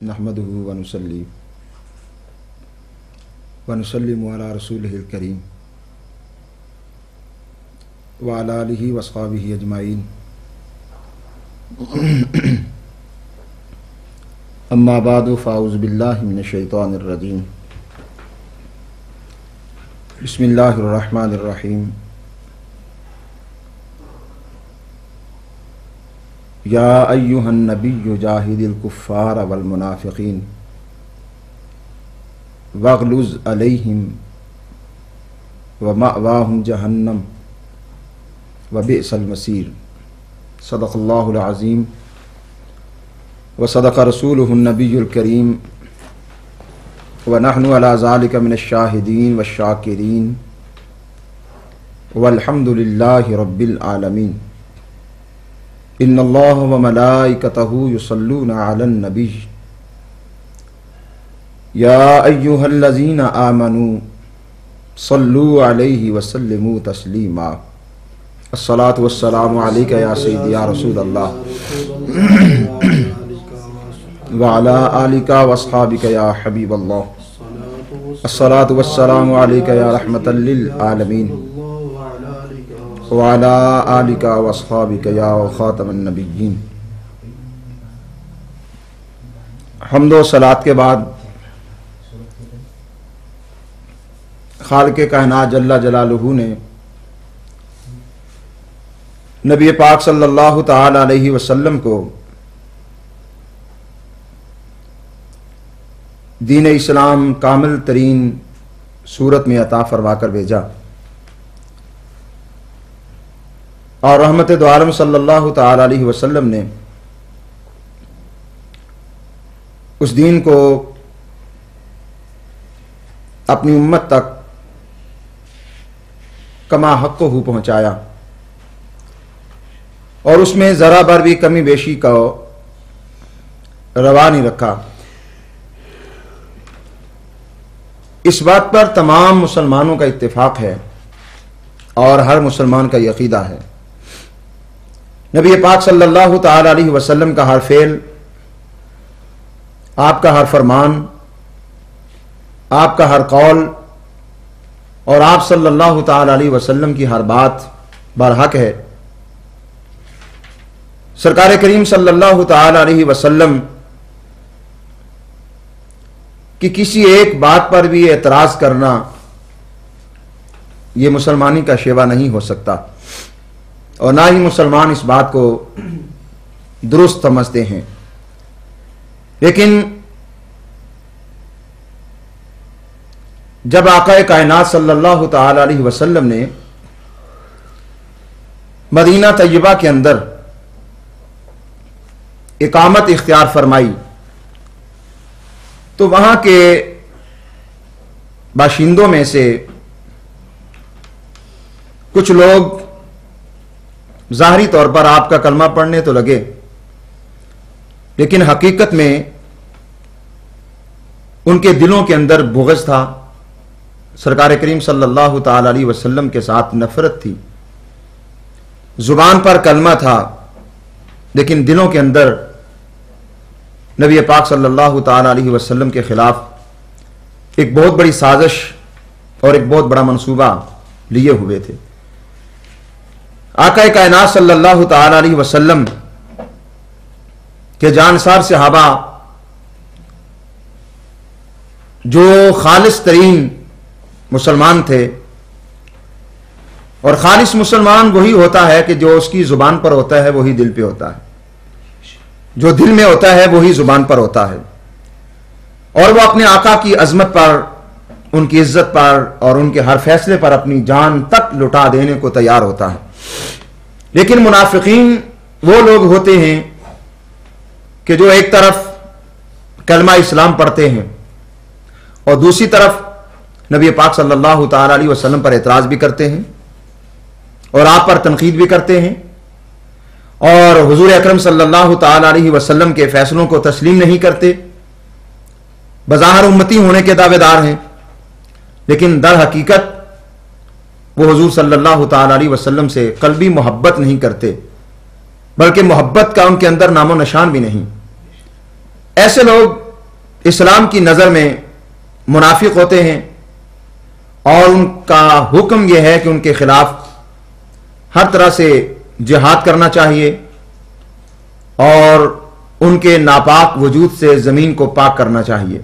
नहमदुहु व नुसल्ली व नुसल्लिमु अला रसूलिहिल करीम व अला आलिहि व अस्हाबिहि अजमाइन। अम्मा बादु फ़ाऊज़ु बिल्लाहि मिनश शैतानिर रजीम। बिस्मिल्लाहिर रहमानिर रहीम। या अय्युहन नबिय्यु जाहिदिल कुफ्फार वल मुनाफिकीन वग़्लुज़ अलैहिम व मअवाहुम जहन्नम व बि'सल मसीर। सदक़ल्लाहुल अज़ीम व सदक़ रसूलुहुन नबियुल करीम व नहनु अला ज़ालिका मिनश शाहिदीन वश शाकिरीन वल्हम्दुलिल्लाहि रब्बिल आलमीन। इन्नल्लाह व मलाइकतहु युसल्लूना अलन नबी या अय्युहल्लज़ीना आमनू सल्लू अलैहि व सल्लिमू तस्लीमा। अस्सलातु वस्सलामु अलैका या सय्यदी या रसूलल्लाह व अला आलिका व अस्हाबिका या हबीबल्लाह। अस्सलातु वस्सलामु अलैका या रहमतल लिल आलमीन व अला आलिका व अस्हाबिका या खातमन नबिय्यीन। हम्द व सलात के बाद खालिक़े कायनात जल्ला जलालुहु ने नबी पाक सल्लल्लाहु ताला अलैहि वसल्लम को दीन इस्लाम कामिल तरीन सूरत में अता फरमा कर भेजा और रहमत दो आलम सल्लल्लाहु ताला अलैहि वसल्लम ने उस दीन को अपनी उम्मत तक कमा हक़्क़ुहु पहुंचाया और उसमें ज़रा भर भी कमी बेशी का रवा नहीं रखा। इस बात पर तमाम मुसलमानों का इत्तेफाक है और हर मुसलमान का यकीदा है। नबी पाक सल्लल्लाहु ताला अलैहि वसल्लम का हर फेल, आपका हर फरमान, आपका हर कौल और आप सल्लल्लाहु ताला अलैहि वसल्लम की हर बात बरहक है। सरकार करीम सल्लल्लाहु ताला अलैहि वसल्लम कि किसी एक बात पर भी एतराज करना ये मुसलमानी का शेवा नहीं हो सकता और ना ही मुसलमान इस बात को दुरुस्त समझते हैं। लेकिन जब आक़ाए कायनात सल्लल्लाहु ताला अलैहि वसल्लम ने मदीना तैयबा के अंदर इकामत इख्तियार फरमाई तो वहां के बाशिंदों में से कुछ लोग ज़ाहरी तौर पर आपका कलमा पढ़ने तो लगे, लेकिन हकीकत में उनके दिलों के अंदर बुग़्ज़ था, सरकार करीम सल्लल्लाहु ताला अलैहि वसल्लम के साथ नफरत थी। जुबान पर कलमा था लेकिन दिलों के अंदर नबी पाक सल्लल्लाहु ताला अलैहि वसल्लम के खिलाफ एक बहुत बड़ी साजिश और एक बहुत बड़ा मंसूबा लिए हुए थे। आक़ाए कायनात सल्लल्लाहु ताला अलैहि वसल्लम के जानसार सहाबा जो खालिस तरीन मुसलमान थे, और खालिस मुसलमान वही होता है कि जो उसकी जुबान पर होता है वही दिल पे होता है, जो दिल में होता है वही जुबान पर होता है, और वो अपने आका की अजमत पर, उनकी इज्जत पर और उनके हर फैसले पर अपनी जान तक लुटा देने को तैयार होता है। लेकिन मुनाफिकीन वो लोग होते हैं कि जो एक तरफ कलमा इस्लाम पढ़ते हैं और दूसरी तरफ नबी पाक सल्लल्लाहु ताला अलैहि वसल्लम पर एतराज भी करते हैं और आप पर तनकीद भी करते हैं और हुजूर अकरम सल्लल्लाहु ताला अलैहि वसल्लम के फैसलों को तस्लीम नहीं करते। बज़ाहिर उम्मती होने के दावेदार हैं, लेकिन दर हकीकत वो हुजूर सल्लल्लाहु ताला अलैहि वसल्लम से कल्बी मोहब्बत नहीं करते, बल्कि मोहब्बत का उनके अंदर नामो निशान भी नहीं। ऐसे लोग इस्लाम की नज़र में मुनाफिक होते हैं और उनका हुक्म यह है कि उनके खिलाफ हर तरह से जिहाद करना चाहिए और उनके नापाक वजूद से ज़मीन को पाक करना चाहिए।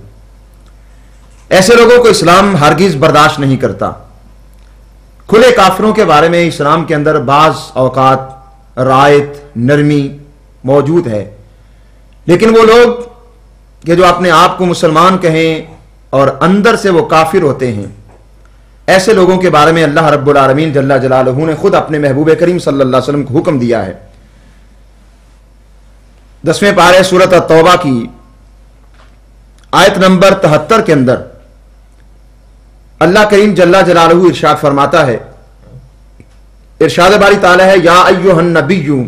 ऐसे लोगों को इस्लाम हरगिज़ बर्दाश्त नहीं करता। खुले काफिरों के बारे में इस्लाम के अंदर बाज़ औकात रायत नरमी मौजूद है, लेकिन वो लोग कि जो अपने आप को मुसलमान कहें और अंदर से वो काफिर होते हैं, ऐसे लोगों के बारे में अल्लाह रब्बुल आलमीन जल्ला जलालहू ने खुद अपने महबूब करीम सल्लल्लाहु अलैहि वसल्लम को हुक्म दिया है। 10वें पारे सूरत तौबा की आयत नंबर 73 के अंदर अल्लाह करीम जल्ला जलालहू इरशाद फरमाता है, इरशाद बारी ताला है, या अय्युहन नबिय्यु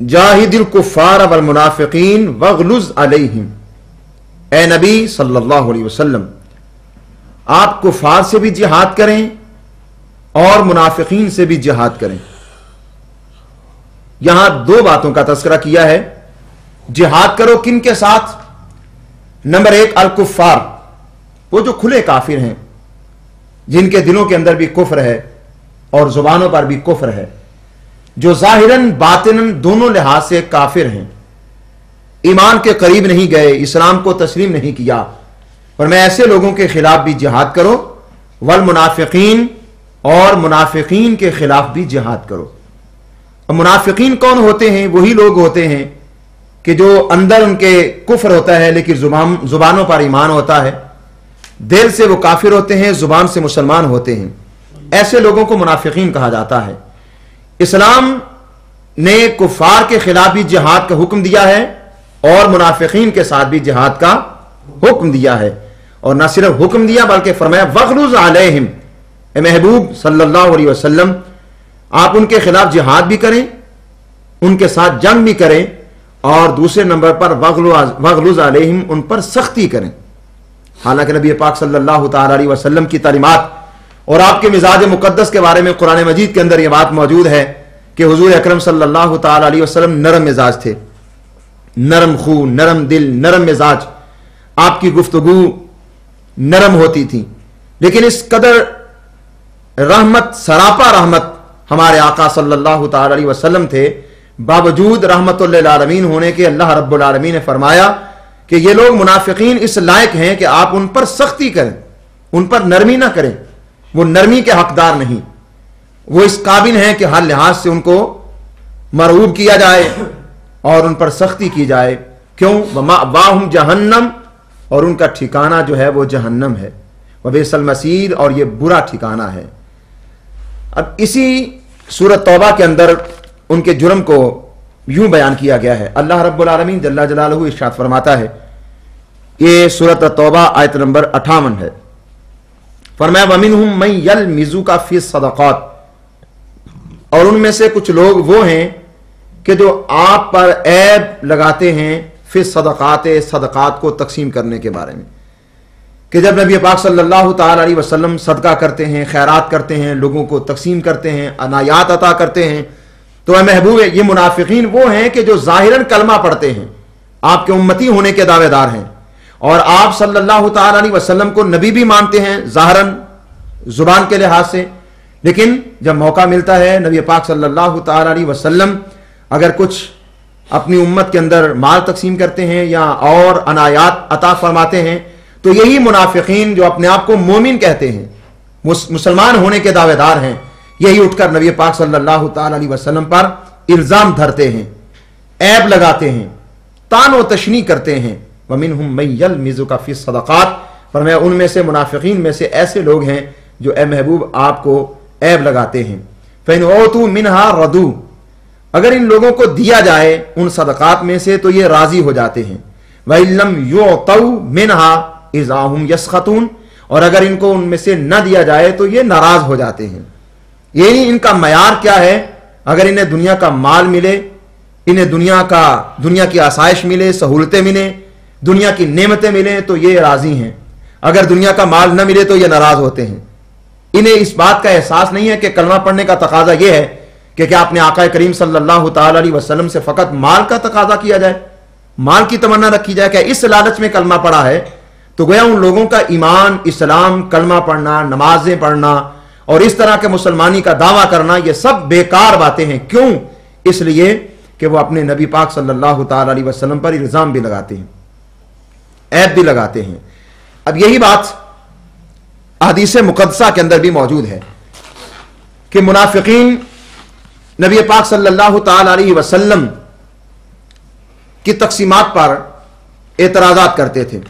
जाहिदिल कुफ्फार वल मुनाफिकीन वगलुज अलैहिम। ए नबी सल्लल्लाहु अलैहि वसल्लम, आप कुफार से भी जिहाद करें और मुनाफिकीन से भी जिहाद करें। यहां दो बातों का तस्करा किया है। जिहाद करो किन के साथ? नंबर एक अल कुफ्फार, वो जो खुले काफिर हैं, जिनके दिलों के अंदर भी कुफ्र है और जुबानों पर भी कुफ्र है, जो जाहिरन बातिनन दोनों लिहाज से काफिर हैं, ईमान के करीब नहीं गए, इस्लाम को तस्लीम नहीं किया, और मैं ऐसे लोगों के खिलाफ भी जिहाद करो। वल मुनाफिकीन, और मुनाफिकीन के खिलाफ भी जिहाद करो। और मुनाफिकीन कौन होते हैं? वही लोग होते हैं कि जो अंदर उनके कुफ्र होता है लेकिन जुबानों पर ईमान होता है, दिल से वो काफिर होते हैं, जुबान से मुसलमान होते हैं। ऐसे लोगों को मुनाफिकीन कहा जाता है। इस्लाम ने कुफार के खिलाफ भी जिहाद का हुक्म दिया है और मुनाफिकीन के साथ भी जिहाद का हुक्म दिया है, और न सिर्फ हुक्म दिया बल्कि फरमाया वगलुज अलैहिम, ए महबूब सल्लल्लाहु अलैहि वसल्लम, आप उनके खिलाफ जिहाद भी करें, उनके साथ जंग भी करें, और दूसरे नंबर पर वगलुज अलैहिम, उन पर सख्ती करें। हालांकि नबी पाक सल्लल्लाहु ताला अलैहि वसल्लम की तालीमात और आपके मिजाज मुकद्दस के बारे में कुरान मजीद के अंदर यह बात मौजूद है कि हुजूर अकरम सल्लल्लाहु ताला अलैहि वसल्लम नरम मिजाज थे, नरम खून, नरम दिल, नरम मिजाज, आपकी गुफ्तगू नरम होती थी। लेकिन इस कदर रहमत, सरापा रहमत हमारे आका सल्लल्लाहु ताला अलैहि वसल्लम थे, बावजूद रहमतुल लिल आलमीन होने के अल्लाह रब्बुल आलमीन ने फरमाया कि ये लोग मुनाफिकीन इस लायक हैं कि आप उन पर सख्ती करें, उन पर नरमी ना करें। वो नरमी के हकदार नहीं, वो इस काबिल हैं कि हर लिहाज से उनको मरऊब किया जाए और उन पर सख्ती की जाए। क्यों? वाहुम जहन्नम, और उनका ठिकाना जो है वो जहन्नम है, वबिसल मसीर, और ये बुरा ठिकाना है। अब इसी सूरत तौबा के अंदर उनके जुर्म को यूं बयान किया गया है। अल्लाह रब्बुल आलमीन जल्ला जलालहू इरशाद फरमाता है, ये सूरत तौबा आयत नंबर 58 है। फरमाया वमिनहुम मन यलमिजुका फी सदक़ात, और उनमें से कुछ लोग वो हैं कि जो आप पर ऐब लगाते हैं फिर सदक़ात को तकसीम करने के बारे में, कि जब नबी पाक सल्लल्लाहु ताला अलैहि वसल्लम सदका करते हैं, खैरात करते हैं, लोगों को तकसीम करते हैं, अनायात अता करते हैं, तो महबूब ये मुनाफिकीन वो हैं कि जो जाहिरन कलमा पढ़ते हैं, आपके उम्मती होने के दावेदार हैं, और आप सल्लल्लाहु ताला अलैहि वसल्लम को नबी भी मानते हैं जाहिरन जुबान के लिहाज से, लेकिन जब मौका मिलता है नबी पाक सल्लल्लाहु ताला अलैहि वसल्लम अगर कुछ अपनी उम्मत के अंदर माल तकसीम करते हैं या और अनायात अता फरमाते हैं, तो यही मुनाफिकीन जो अपने आप को मोमिन कहते हैं, मुसलमान होने के दावेदार हैं, यही उठकर नबी पाक सल्लल्लाहु ताला अलैहि वसल्लम पर इल्जाम धरते हैं, ऐब लगाते हैं, तान व तशनी करते हैं। वमिनहुम मन यलमिजुका फी सदक़ात, फरमाया उनमें से मुनाफिकीन में से ऐसे लोग हैं जो ए महबूब आपको ऐब लगाते हैं। फ़इन औतू मिनहा रदू, अगर इन लोगों को दिया जाए उन सदक़ात में से तो ये राजी हो जाते हैं। वइल्लम युतऊ मिनहा इज़ा हुम यस्खतून, और अगर इनको उनमें से न दिया जाए तो ये नाराज हो जाते हैं। ये नहीं, इनका मयार क्या है? अगर इन्हें दुनिया का माल मिले, इन्हें दुनिया की आसाइश मिले, सहूलतें मिले, दुनिया की नेमतें मिले, तो ये राजी हैं। अगर दुनिया का माल न मिले तो ये नाराज होते हैं। इन्हें इस बात का एहसास नहीं है कि कलमा पढ़ने का तकाजा यह है कि क्या अपने आका करीम सल्लल्लाहु ताला अलैहि वसल्लम से फकत माल का तकाजा किया जाए, माल की तमन्ना रखी जाए, क्या इस लालच में कलमा पढ़ा है? तो गोया उन लोगों का ईमान, इस्लाम, कलमा पढ़ना, नमाजें पढ़ना और इस तरह के मुसलमानी का दावा करना, ये सब बेकार बातें हैं। क्यों? इसलिए कि वो अपने नबी पाक सल्लल्लाहु ताला अलैहि वसल्लम पर इल्जाम भी लगाते हैं, ऐब भी लगाते हैं। अब यही बात हदीस मुक़द्दसा के अंदर भी मौजूद है कि मुनाफिकीन नबी पाक सल्लल्लाहु ताला अलैहि वसल्लम की तक़सीमात पर एतराज़ात करते थे।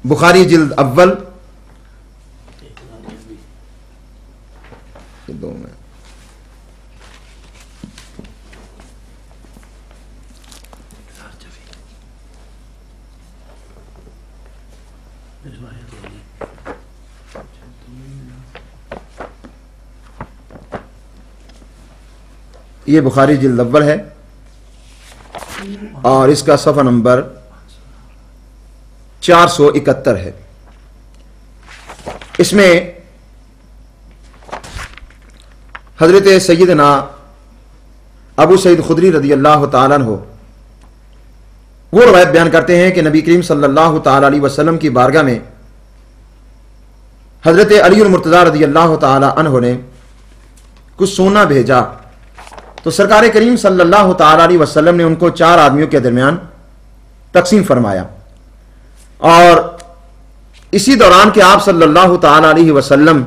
बुखारी जिल्द अव्वल दो में ये बुखारी जिल्द अव्वल है और इसका सफ़ा नंबर 471 है। इसमें हजरत सैयदना अबू सईद खुदरी रज़ी अल्लाह ताला अन्हु वो रवायत बयान करते हैं कि नबी करीम सल्लल्लाहु ताला अलैहि वसल्लम की बारगाह में हजरत अली मुर्तज़ा रज़ी अल्लाह ताला अन्हु ने कुछ सोना भेजा, तो सरकार करीम सल्लल्लाहु ताला अलैहि वसल्लम ने उनको 4 आदमियों के दरमियान तकसीम फरमाया। और इसी दौरान कि आप सल्लल्लाहु ताला अलैहि वसल्लम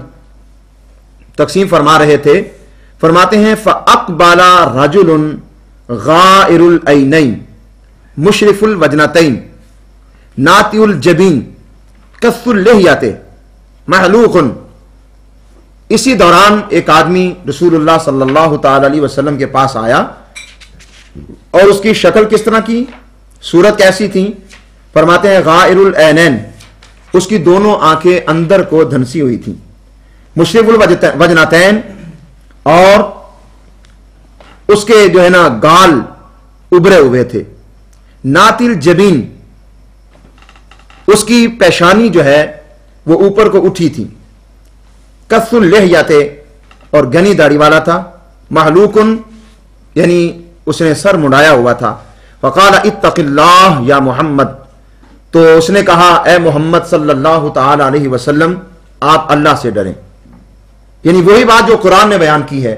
तकसीम फरमा रहे थे, फरमाते हैं फ़अक़बला रजुलुन गाइरुल ऐनैन मुशरिफुल वजनतैन नातिउल जबीन कस्सुल लिहयते महलूक़ुन। इसी दौरान एक आदमी रसूलुल्लाह सल्लल्लाहु ताला अलैहि वसल्लम के पास आया और उसकी शक्ल किस तरह की, सूरत कैसी थी? फरमाते हैं गाइरुल ऐनैन, उसकी दोनों आंखें अंदर को धंसी हुई थी। मुशरिफुल वजनतैन, और उसके जो है ना गाल उभरे हुए थे। नातिल जबीन, उसकी पेशानी जो है वो ऊपर को उठी थी। कस्सुल लिहयते, और घनी दाढ़ी वाला था। महलूकुन, यानी उसने सर मुड़ाया हुआ था। फ़क़ाल इत्तक़िल्लाह या मोहम्मद, तो उसने कहा ए मोहम्मद सल्लल्लाहु ताला अलैहि वसल्लम, आप अल्लाह से डरें। यानी वही बात जो कुरान ने बयान की है,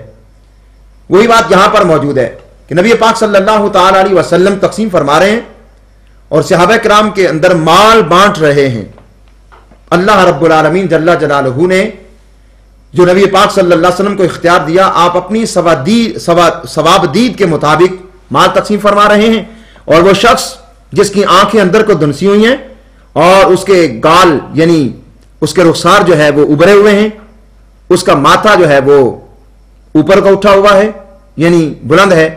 वही बात यहां पर मौजूद है कि नबी पाक सल्लल्लाहु ताला अलैहि वसल्लम तकसीम फरमा रहे हैं और सहाबा किराम के अंदर माल बांट रहे हैं। अल्लाह रब्बुल आलमीन जल्ला जलालहू ने जो नबी पाक सल्लल्लाहु अलैहि वसल्लम को इख्तियार दिया, आप अपनी सवाबदीद के मुताबिक माल तकसीम फरमा रहे हैं। और वो शख्स जिसकी आंखें अंदर को धंसी हुई हैं और उसके गाल यानी उसके रुखसार जो है वो उभरे हुए हैं, उसका माथा जो है वो ऊपर का उठा हुआ है यानी बुलंद है,